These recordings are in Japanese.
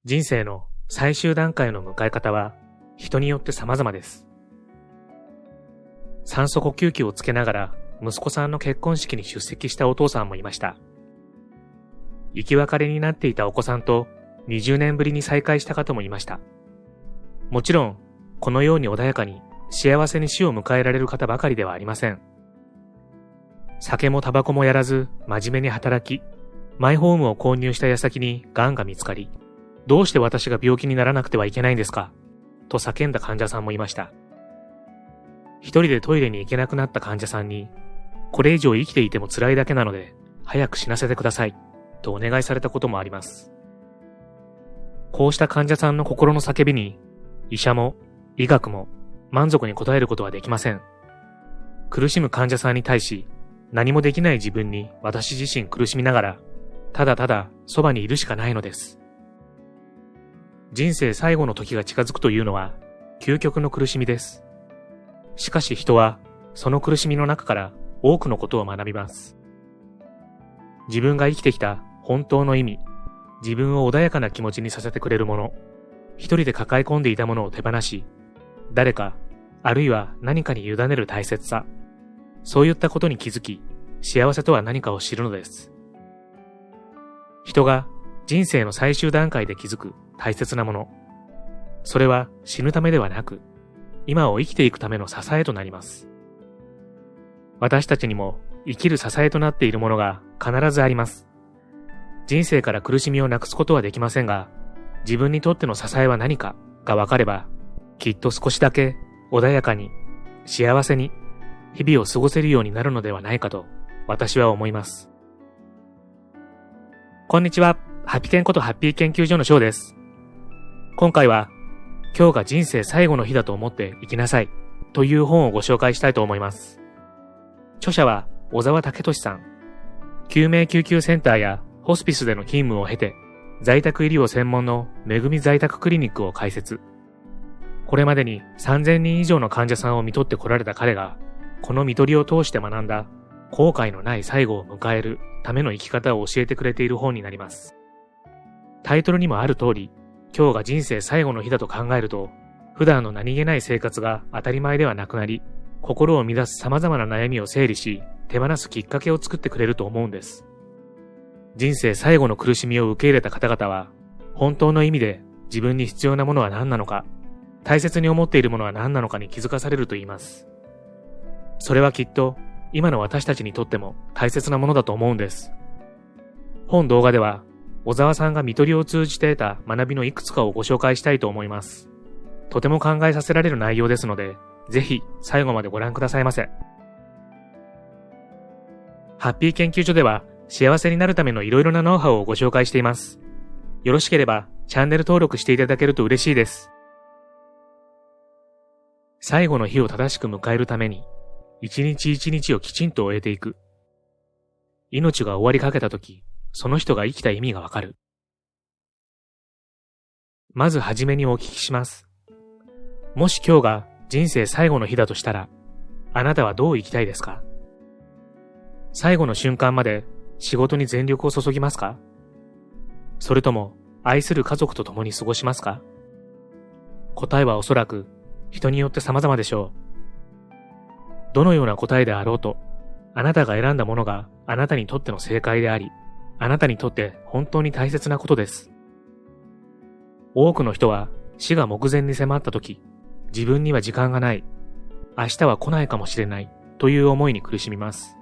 人生の最終段階の迎え方は人によって様々です。酸素呼吸器をつけながら息子さんの結婚式に出席したお父さんもいました。生き別れになっていたお子さんと20年ぶりに再会した方もいました。もちろん、このように穏やかに幸せに死を迎えられる方ばかりではありません。酒もタバコもやらず真面目に働き、マイホームを購入した矢先に癌が見つかり、どうして私が病気にならなくてはいけないんですかと叫んだ患者さんもいました。一人でトイレに行けなくなった患者さんに、これ以上生きていても辛いだけなので、早く死なせてください、とお願いされたこともあります。こうした患者さんの心の叫びに、医者も医学も満足に応えることはできません。苦しむ患者さんに対し、何もできない自分に私自身苦しみながら、ただただそばにいるしかないのです。人生最後の時が近づくというのは、究極の苦しみです。しかし人は、その苦しみの中から多くのことを学びます。自分が生きてきた本当の意味、自分を穏やかな気持ちにさせてくれるもの、一人で抱え込んでいたものを手放し、誰か、あるいは何かに委ねる大切さ、そういったことに気づき、幸せとは何かを知るのです。人が人生の最終段階で気づく大切なもの、それは死ぬためではなく、今を生きていくための支えとなります。私たちにも生きる支えとなっているものが必ずあります。人生から苦しみをなくすことはできませんが、自分にとっての支えは何かが分かれば、きっと少しだけ穏やかに、幸せに、日々を過ごせるようになるのではないかと、私は思います。こんにちは、ハピテンことハッピー研究所の翔です。今回は、今日が人生最後の日だと思って生きなさいという本をご紹介したいと思います。著者は小沢武俊さん。救命救急センターやホスピスでの勤務を経て、在宅医療専門のめぐみ在宅クリニックを開設。これまでに3000人以上の患者さんを看取ってこられた彼が、この看取りを通して学んだ後悔のない最後を迎えるための生き方を教えてくれている本になります。タイトルにもある通り、今日が人生最後の日だと考えると、普段の何気ない生活が当たり前ではなくなり、心を乱す様々な悩みを整理し、手放すきっかけを作ってくれると思うんです。人生最後の苦しみを受け入れた方々は、本当の意味で自分に必要なものは何なのか、大切に思っているものは何なのかに気づかされると言います。それはきっと、今の私たちにとっても大切なものだと思うんです。本動画では、小沢さんが看取りを通じて得た学びのいくつかをご紹介したいと思います。とても考えさせられる内容ですので、ぜひ最後までご覧くださいませ。ハッピー研究所では幸せになるためのいろいろなノウハウをご紹介しています。よろしければチャンネル登録していただけると嬉しいです。最後の日を正しく迎えるために、一日一日をきちんと終えていく。命が終わりかけたとき、その人が生きた意味がわかる。まずはじめにお聞きします。もし今日が人生最後の日だとしたら、あなたはどう生きたいですか？最後の瞬間まで仕事に全力を注ぎますか？それとも愛する家族と共に過ごしますか？答えはおそらく人によって様々でしょう。どのような答えであろうと、あなたが選んだものがあなたにとっての正解であり、あなたにとって本当に大切なことです。多くの人は死が目前に迫った時、自分には時間がない、明日は来ないかもしれないという思いに苦しみます。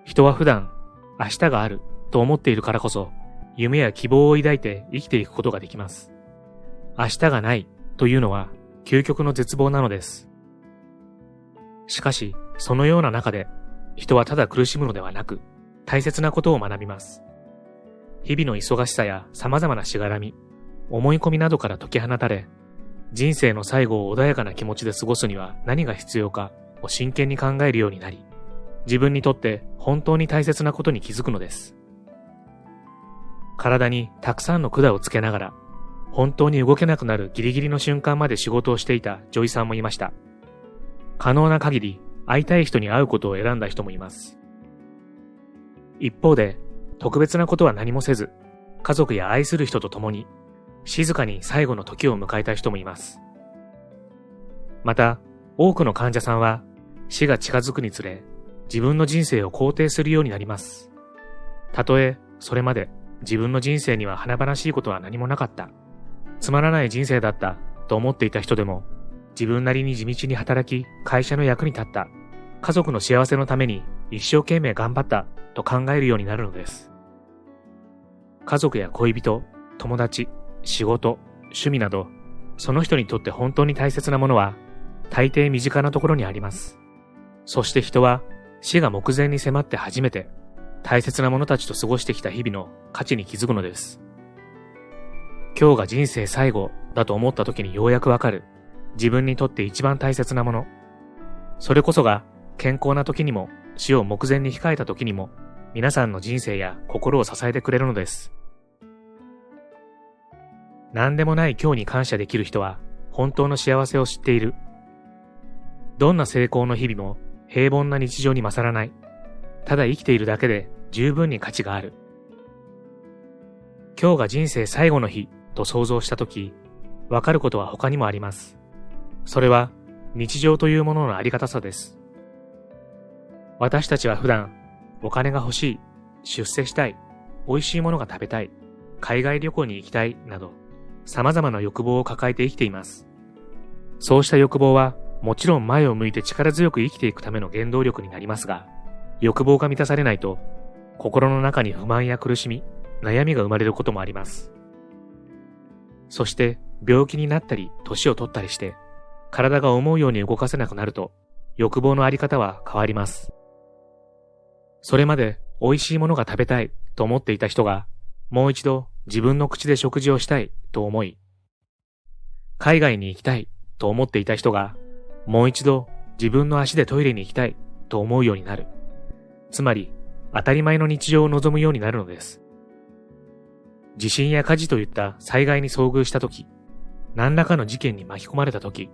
人は普段、明日があると思っているからこそ、夢や希望を抱いて生きていくことができます。明日がないというのは究極の絶望なのです。しかし、そのような中で、人はただ苦しむのではなく、大切なことを学びます。日々の忙しさや様々なしがらみ、思い込みなどから解き放たれ、人生の最後を穏やかな気持ちで過ごすには何が必要かを真剣に考えるようになり、自分にとって本当に大切なことに気づくのです。体にたくさんの管をつけながら、本当に動けなくなるギリギリの瞬間まで仕事をしていた女医さんもいました。可能な限り会いたい人に会うことを選んだ人もいます。一方で、特別なことは何もせず、家族や愛する人と共に、静かに最後の時を迎えた人もいます。また、多くの患者さんは死が近づくにつれ、自分の人生を肯定するようになります。たとえ、それまで自分の人生には華々しいことは何もなかった、つまらない人生だったと思っていた人でも、自分なりに地道に働き、会社の役に立った、家族の幸せのために一生懸命頑張ったと考えるようになるのです。家族や恋人、友達、仕事、趣味など、その人にとって本当に大切なものは、大抵身近なところにあります。そして人は死が目前に迫って初めて大切な者たちと過ごしてきた日々の価値に気づくのです。今日が人生最後だと思った時にようやくわかる自分にとって一番大切なもの。それこそが健康な時にも死を目前に控えた時にも皆さんの人生や心を支えてくれるのです。何でもない今日に感謝できる人は本当の幸せを知っている。どんな成功の日々も平凡な日常に勝らない。ただ生きているだけで十分に価値がある。今日が人生最後の日と想像したとき、わかることは他にもあります。それは日常というもののありがたさです。私たちは普段、お金が欲しい、出世したい、美味しいものが食べたい、海外旅行に行きたいなど、様々な欲望を抱えて生きています。そうした欲望はもちろん前を向いて力強く生きていくための原動力になりますが、欲望が満たされないと、心の中に不満や苦しみ、悩みが生まれることもあります。そして病気になったり年を取ったりして、体が思うように動かせなくなると、欲望のあり方は変わります。それまで美味しいものが食べたいと思っていた人が、もう一度自分の口で食事をしたいと思い、海外に行きたいと思っていた人が、もう一度自分の足でトイレに行きたいと思うようになる。つまり、当たり前の日常を望むようになるのです。地震や火事といった災害に遭遇したとき、何らかの事件に巻き込まれたとき、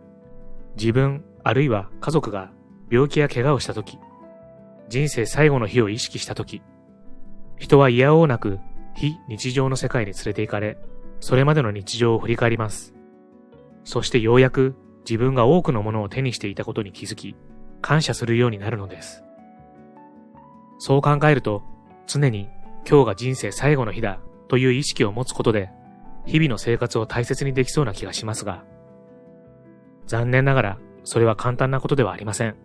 自分あるいは家族が病気や怪我をしたとき、人生最後の日を意識したとき、人はいやおうなく非日常の世界に連れて行かれ、それまでの日常を振り返ります。そしてようやく自分が多くのものを手にしていたことに気づき、感謝するようになるのです。そう考えると、常に今日が人生最後の日だという意識を持つことで、日々の生活を大切にできそうな気がしますが、残念ながらそれは簡単なことではありません。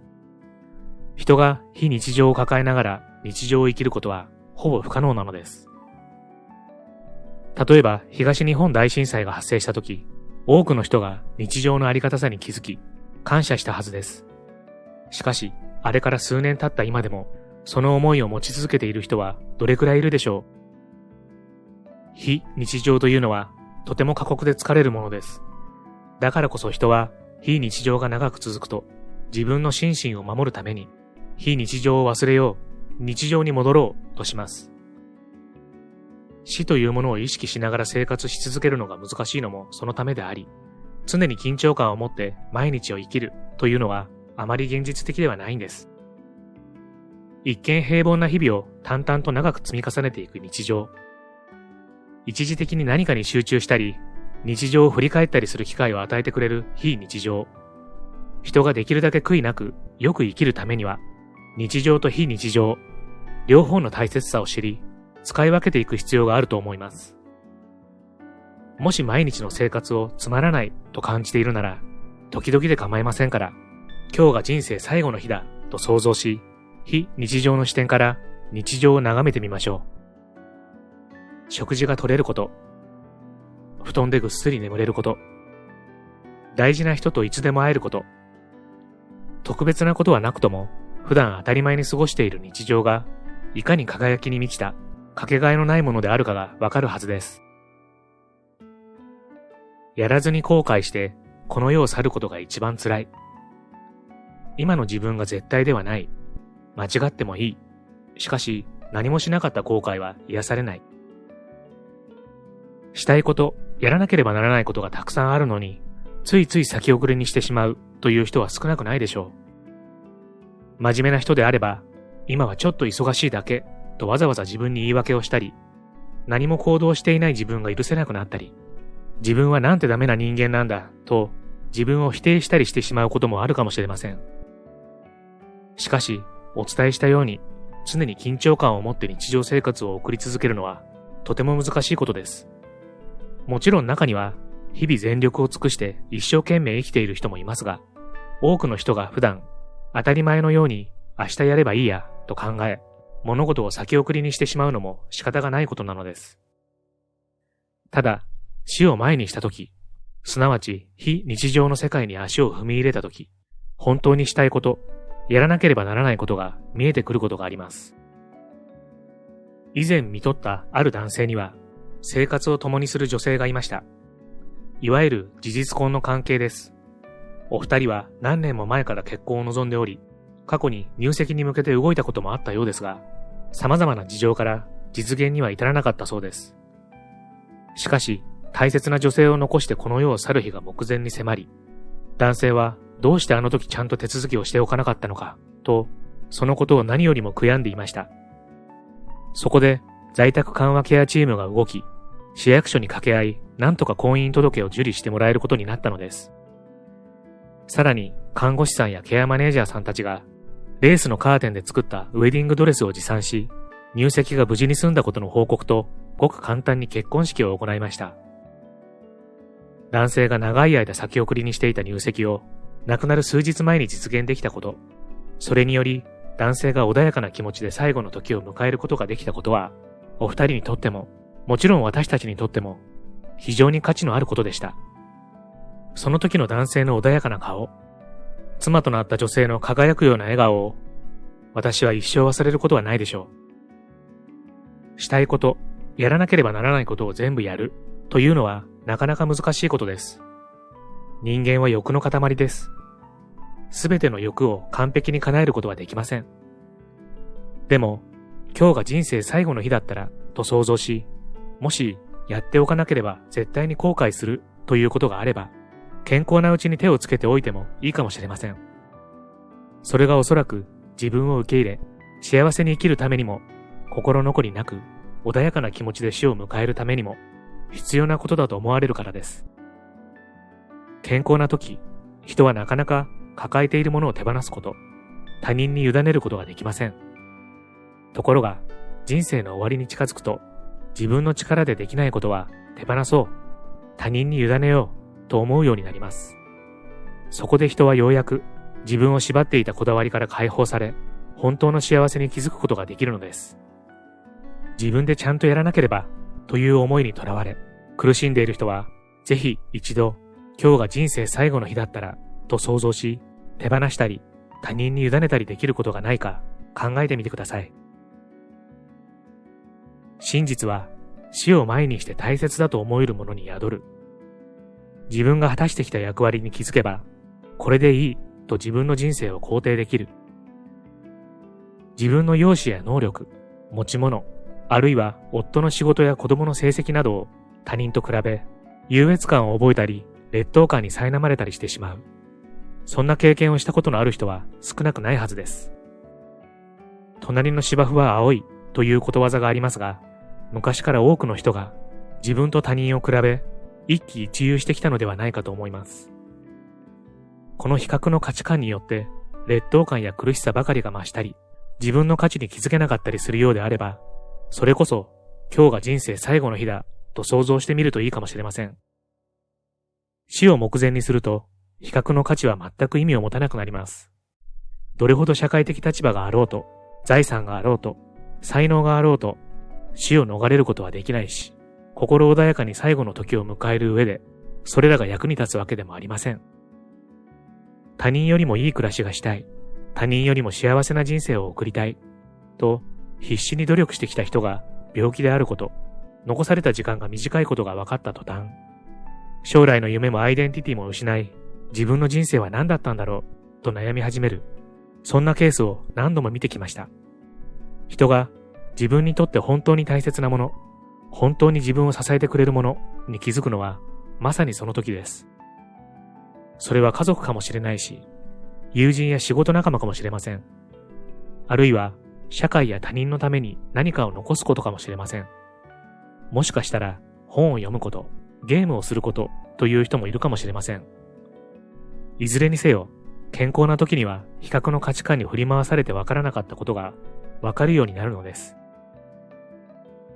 人が非日常を抱えながら日常を生きることはほぼ不可能なのです。例えば東日本大震災が発生したとき、多くの人が日常のありがたさに気づき、感謝したはずです。しかし、あれから数年経った今でも、その思いを持ち続けている人はどれくらいいるでしょう。非日常というのは、とても過酷で疲れるものです。だからこそ人は、非日常が長く続くと、自分の心身を守るために、非日常を忘れよう、日常に戻ろうとします。死というものを意識しながら生活し続けるのが難しいのもそのためであり、常に緊張感を持って毎日を生きるというのはあまり現実的ではないんです。一見平凡な日々を淡々と長く積み重ねていく日常。一時的に何かに集中したり、日常を振り返ったりする機会を与えてくれる非日常。人ができるだけ悔いなくよく生きるためには、日常と非日常、両方の大切さを知り、使い分けていく必要があると思います。もし毎日の生活をつまらないと感じているなら、時々で構いませんから、今日が人生最後の日だと想像し、非日常の視点から日常を眺めてみましょう。食事が取れること、布団でぐっすり眠れること、大事な人といつでも会えること、特別なことはなくとも、普段当たり前に過ごしている日常が、いかに輝きに満ちた、かけがえのないものであるかがわかるはずです。やらずに後悔して、この世を去ることが一番辛い。今の自分が絶対ではない。間違ってもいい。しかし、何もしなかった後悔は癒されない。したいこと、やらなければならないことがたくさんあるのに、ついつい先送りにしてしまうという人は少なくないでしょう。真面目な人であれば、今はちょっと忙しいだけとわざわざ自分に言い訳をしたり、何も行動していない自分が許せなくなったり、自分はなんてダメな人間なんだと自分を否定したりしてしまうこともあるかもしれません。しかし、お伝えしたように常に緊張感を持って日常生活を送り続けるのはとても難しいことです。もちろん中には日々全力を尽くして一生懸命生きている人もいますが、多くの人が普段当たり前のように明日やればいいやと考え、物事を先送りにしてしまうのも仕方がないことなのです。ただ、死を前にしたとき、すなわち非日常の世界に足を踏み入れたとき、本当にしたいこと、やらなければならないことが見えてくることがあります。以前見とったある男性には、生活を共にする女性がいました。いわゆる事実婚の関係です。お二人は何年も前から結婚を望んでおり、過去に入籍に向けて動いたこともあったようですが、様々な事情から実現には至らなかったそうです。しかし、大切な女性を残してこの世を去る日が目前に迫り、男性はどうしてあの時ちゃんと手続きをしておかなかったのか、と、そのことを何よりも悔やんでいました。そこで、在宅緩和ケアチームが動き、市役所に掛け合い、なんとか婚姻届を受理してもらえることになったのです。さらに、看護師さんやケアマネージャーさんたちが、レースのカーテンで作ったウェディングドレスを持参し、入籍が無事に済んだことの報告と、ごく簡単に結婚式を行いました。男性が長い間先送りにしていた入籍を、亡くなる数日前に実現できたこと、それにより、男性が穏やかな気持ちで最後の時を迎えることができたことは、お二人にとっても、もちろん私たちにとっても、非常に価値のあることでした。その時の男性の穏やかな顔、妻となった女性の輝くような笑顔を、私は一生忘れることはないでしょう。したいこと、やらなければならないことを全部やる、というのはなかなか難しいことです。人間は欲の塊です。すべての欲を完璧に叶えることはできません。でも、今日が人生最後の日だったら、と想像し、もしやっておかなければ絶対に後悔するということがあれば、健康なうちに手をつけておいてもいいかもしれません。それがおそらく自分を受け入れ、幸せに生きるためにも、心残りなく穏やかな気持ちで死を迎えるためにも、必要なことだと思われるからです。健康な時、人はなかなか抱えているものを手放すこと、他人に委ねることができません。ところが、人生の終わりに近づくと、自分の力でできないことは手放そう、他人に委ねようと思うようになります。そこで人はようやく自分を縛っていたこだわりから解放され、本当の幸せに気づくことができるのです。自分でちゃんとやらなければという思いにとらわれ、苦しんでいる人は、ぜひ一度、今日が人生最後の日だったらと想像し、手放したり他人に委ねたりできることがないか考えてみてください。真実は死を前にして大切だと思えるものに宿る。自分が果たしてきた役割に気づけば、これでいいと自分の人生を肯定できる。自分の容姿や能力、持ち物、あるいは夫の仕事や子供の成績などを他人と比べ、優越感を覚えたり、劣等感に苛まれたりしてしまう。そんな経験をしたことのある人は少なくないはずです。隣の芝生は青いということわざがありますが、昔から多くの人が自分と他人を比べ、一喜一憂してきたのではないかと思います。この比較の価値観によって、劣等感や苦しさばかりが増したり、自分の価値に気づけなかったりするようであれば、それこそ今日が人生最後の日だと想像してみるといいかもしれません。死を目前にすると、比較の価値は全く意味を持たなくなります。どれほど社会的立場があろうと、財産があろうと、才能があろうと、死を逃れることはできないし、心穏やかに最後の時を迎える上で、それらが役に立つわけでもありません。他人よりもいい暮らしがしたい、他人よりも幸せな人生を送りたい、と必死に努力してきた人が病気であること、残された時間が短いことが分かった途端、将来の夢もアイデンティティも失い、自分の人生は何だったんだろうと悩み始める。そんなケースを何度も見てきました。人が自分にとって本当に大切なもの、本当に自分を支えてくれるものに気づくのはまさにその時です。それは家族かもしれないし、友人や仕事仲間かもしれません。あるいは社会や他人のために何かを残すことかもしれません。もしかしたら本を読むこと、ゲームをすることという人もいるかもしれません。いずれにせよ、健康な時には比較の価値観に振り回されてわからなかったことがわかるようになるのです。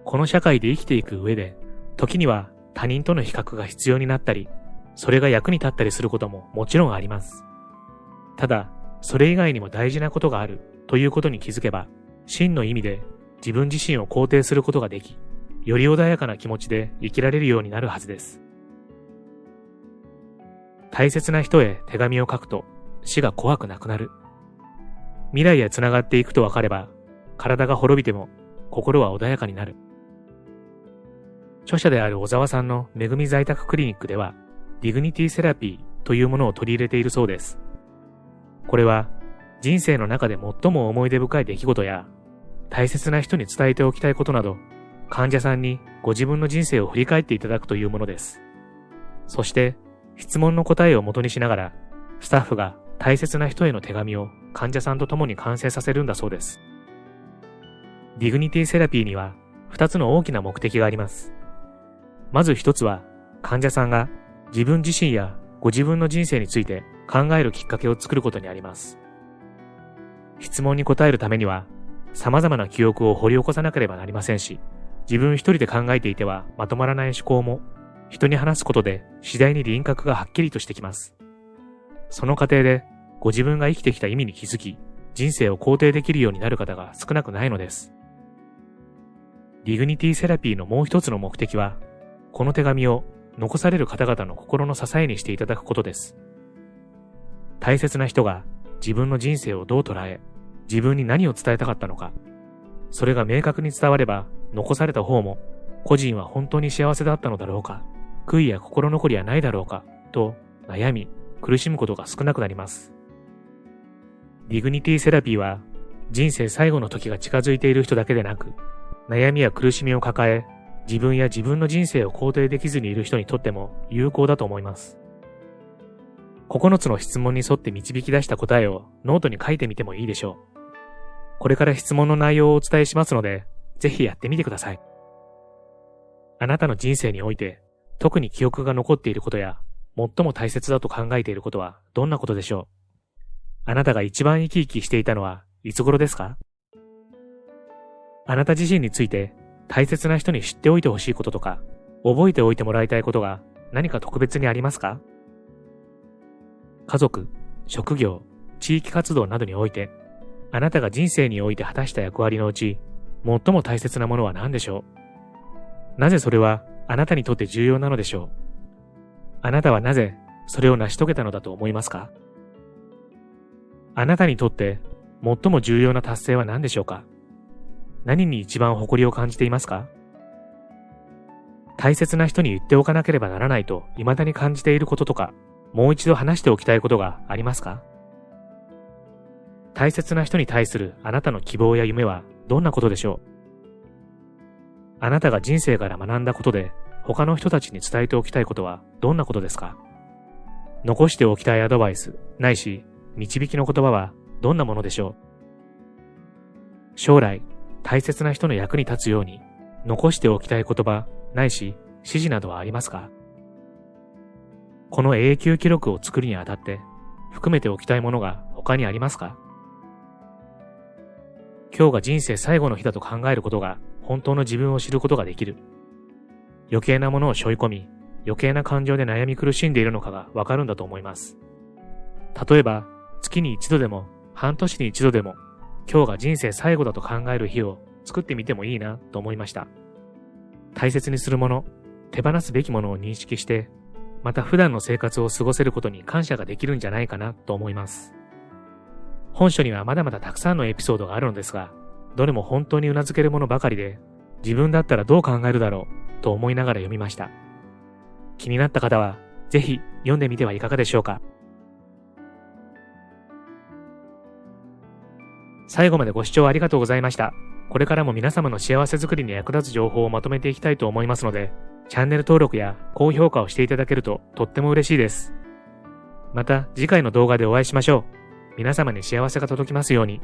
この社会で生きていく上で、時には他人との比較が必要になったり、それが役に立ったりすることももちろんあります。ただ、それ以外にも大事なことがあるということに気づけば、真の意味で自分自身を肯定することができ、より穏やかな気持ちで生きられるようになるはずです。大切な人へ手紙を書くと死が怖くなくなる。未来へつながっていくと分かれば、体が滅びても心は穏やかになる。著者である小沢さんのめぐみ在宅クリニックでは、ディグニティセラピーというものを取り入れているそうです。これは人生の中で最も思い出深い出来事や大切な人に伝えておきたいことなど、患者さんにご自分の人生を振り返っていただくというものです。そして質問の答えを元にしながら、スタッフが大切な人への手紙を患者さんと共に完成させるんだそうです。ディグニティセラピーには2つの大きな目的があります。まず1つは、患者さんが自分自身やご自分の人生について考えるきっかけを作ることにあります。質問に答えるためには、様々な記憶を掘り起こさなければなりませんし、自分一人で考えていてはまとまらない思考も、人に話すことで次第に輪郭がはっきりとしてきます。その過程で、ご自分が生きてきた意味に気づき、人生を肯定できるようになる方が少なくないのです。ディグニティセラピーのもう一つの目的は、この手紙を残される方々の心の支えにしていただくことです。大切な人が自分の人生をどう捉え、自分に何を伝えたかったのか、それが明確に伝われば、残された方も、個人は本当に幸せだったのだろうか、悔いや心残りはないだろうか、と悩み、苦しむことが少なくなります。ディグニティセラピーは、人生最後の時が近づいている人だけでなく、悩みや苦しみを抱え、自分や自分の人生を肯定できずにいる人にとっても有効だと思います。9つの質問に沿って導き出した答えをノートに書いてみてもいいでしょう。これから質問の内容をお伝えしますので、ぜひやってみてください。あなたの人生において、特に記憶が残っていることや、最も大切だと考えていることはどんなことでしょう。あなたが一番生き生きしていたのはいつ頃ですか？あなた自身について大切な人に知っておいてほしいこととか、覚えておいてもらいたいことが何か特別にありますか？家族、職業、地域活動などにおいて、あなたが人生において果たした役割のうち、最も大切なものは何でしょう？なぜそれはあなたにとって重要なのでしょう？あなたはなぜそれを成し遂げたのだと思いますか？あなたにとって最も重要な達成は何でしょうか？何に一番誇りを感じていますか？大切な人に言っておかなければならないと未だに感じていることとか、もう一度話しておきたいことがありますか？大切な人に対するあなたの希望や夢はどんなことでしょう？あなたが人生から学んだことで他の人たちに伝えておきたいことはどんなことですか？残しておきたいアドバイス、ないし導きの言葉はどんなものでしょう？将来、大切な人の役に立つように残しておきたい言葉、ないし指示などはありますか？この永久記録を作るにあたって含めておきたいものが他にありますか？今日が人生最後の日だと考えることが本当の自分を知ることができる。余計なものを背負い込み、余計な感情で悩み苦しんでいるのかがわかるんだと思います。例えば、月に一度でも半年に一度でも今日が人生最後だと考える日を作ってみてもいいなと思いました。大切にするもの、手放すべきものを認識して、また普段の生活を過ごせることに感謝ができるんじゃないかなと思います。本書にはまだまだたくさんのエピソードがあるのですが、どれも本当に頷けるものばかりで、自分だったらどう考えるだろうと思いながら読みました。気になった方はぜひ読んでみてはいかがでしょうか。最後までご視聴ありがとうございました。これからも皆様の幸せづくりに役立つ情報をまとめていきたいと思いますので、チャンネル登録や高評価をしていただけるととっても嬉しいです。また次回の動画でお会いしましょう。皆様に幸せが届きますように。